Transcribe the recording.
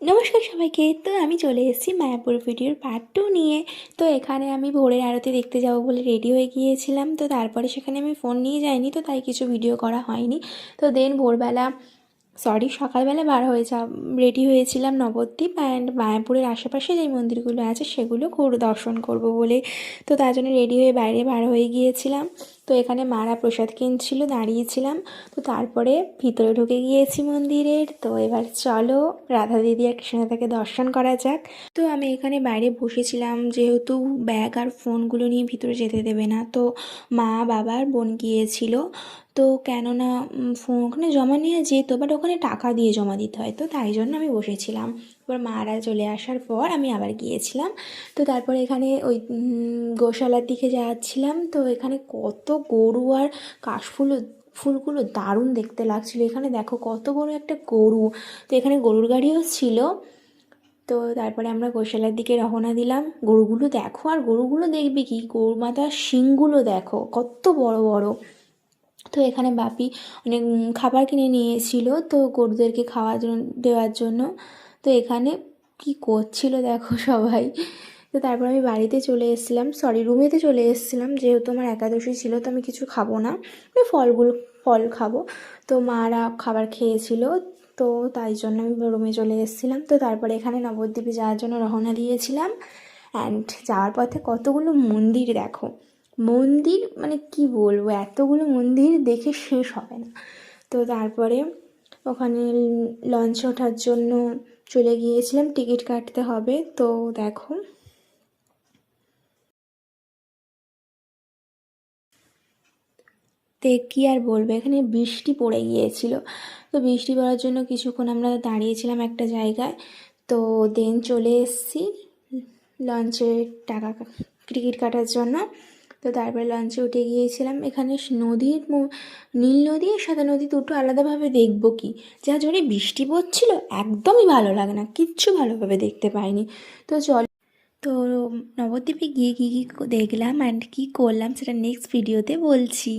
নমস্কার সবাইকে। তো আমি চলে এসেছি মায়াপুর ভিডিওর পার্ট 2 নিয়ে। তো এখানে আমি ভোরের আরতি দেখতে যাব বলে রেডি হয়ে গিয়েছিলাম। তো তারপরে সেখানে আমি ফোন নিয়ে যাইনি, তো তাই কিছু ভিডিও করা হয়নি। তো দেন ভোরবেলা সকালবেলা রেডি হয়েছিলাম নবদ্বীপ অ্যান্ড মায়াপুরের আশেপাশে যেই মন্দিরগুলো আছে সেগুলো দর্শন করব বলে। তো তার জন্য রেডি হয়ে বাইরে বার হয়ে গিয়েছিলাম। তো এখানে মারা প্রসাদ কিনছিল, দাঁড়িয়েছিলাম। তো তারপরে ভিতরে ঢুকে গিয়েছি মন্দিরের। তো এবার চলো রাধা দিদি আর কৃষ্ণদাকে দর্শন করা যাক। তো আমি এখানে বাইরে বসেছিলাম, যেহেতু ব্যাগ আর ফোনগুলো নিয়ে ভিতরে যেতে দেবে না। তো মা, বাবা আর বোন গিয়েছিল। তো কেননা ফোন ওখানে জমা নিয়ে যেত, বাট ওখানে টাকা দিয়ে জমা দিতে হয়, তো তাই জন্য আমি বসেছিলাম। এবার মারা চলে আসার পর আমি আবার গিয়েছিলাম। তো তারপরে এখানে ওই গোশালার দিকে যাচ্ছিলাম। তো এখানে কত গরু আর ফুলগুলো দারুণ দেখতে লাগছিলো। এখানে দেখো কত বড় একটা গরু। তো এখানে গরুর গাড়িও ছিল। তো তারপরে আমরা গোশালার দিকে রওনা দিলাম। গরুগুলো দেখো, আর গরুগুলো দেখবে কি, গরু মাথার শিংগুলো দেখো কত বড় বড়। তো এখানে বাপি অনেক খাবার কিনে নিয়ে এসেছিলো, তো গরুদেরকে দেওয়ার জন্য। তো এখানে কি করছিল দেখো সবাই। তো তারপর আমি বাড়িতে চলে এসেছিলাম, রুমেতে চলে এসেছিলাম, যেহেতু আমার একাদশী ছিল। তো আমি কিছু খাবো না, ফল খাবো। তো মারা খাবার খেয়েছিল, তো তাই জন্য আমি রুমে চলে এসেছিলাম। তো তারপরে এখানে নবদ্বীপে যাওয়ার জন্য রওনা দিয়েছিলাম। অ্যান্ড যাওয়ার পথে কতগুলো মন্দির দেখো, মন্দির মানে কি বলবো, এতগুলো মন্দির দেখে শেষ হবে না। তো তারপরে ওখানে লঞ্চে ওঠার জন্য চলে গিয়েছিলাম, টিকিট কাটতে হবে। তো দেখো কী আর বলবো, এখানে বৃষ্টি পড়ে গিয়েছিল। তো বৃষ্টি পড়ার জন্য কিছুক্ষণ আমরা দাঁড়িয়েছিলাম একটা জায়গায়। তো দেন চলে এসেছি লঞ্চের টিকিট কাটার জন্য। তো তারপরে লঞ্চে উঠে গিয়েছিলাম। এখানে নীল নদী আর সাদা নদী দুটো আলাদাভাবে দেখবো কি, যা জোরে বৃষ্টি পড়ছিল, একদমই ভালো লাগে না, কিচ্ছু ভালোভাবে দেখতে পাইনি। তো তো নবদ্বীপে গিয়ে কী কী দেখলাম অ্যান্ড কী করলাম সেটা নেক্সট ভিডিওতে বলছি।